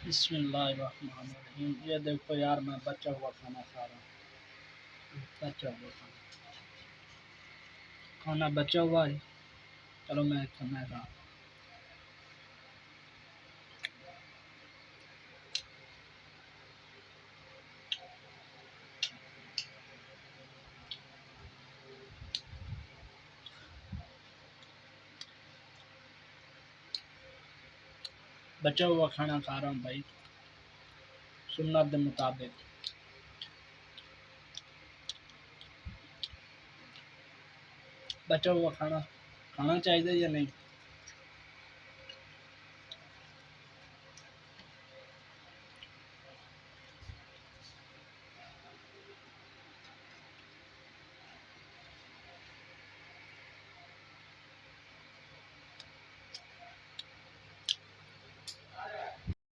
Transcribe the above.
बिस्मिल्लाहिर्रहमानिर्रहीम। ये देखो यार, मैं बचा हुआ खाना खा रहा हूँ। बचा हुआ खाना बचा हुआ है। चलो मैं खाना खा। बचा हुआ खाना खा रहा हूँ भाई, सुन्नत के मुताबिक। बचा हुआ खाना खाना चाहिए या नहीं?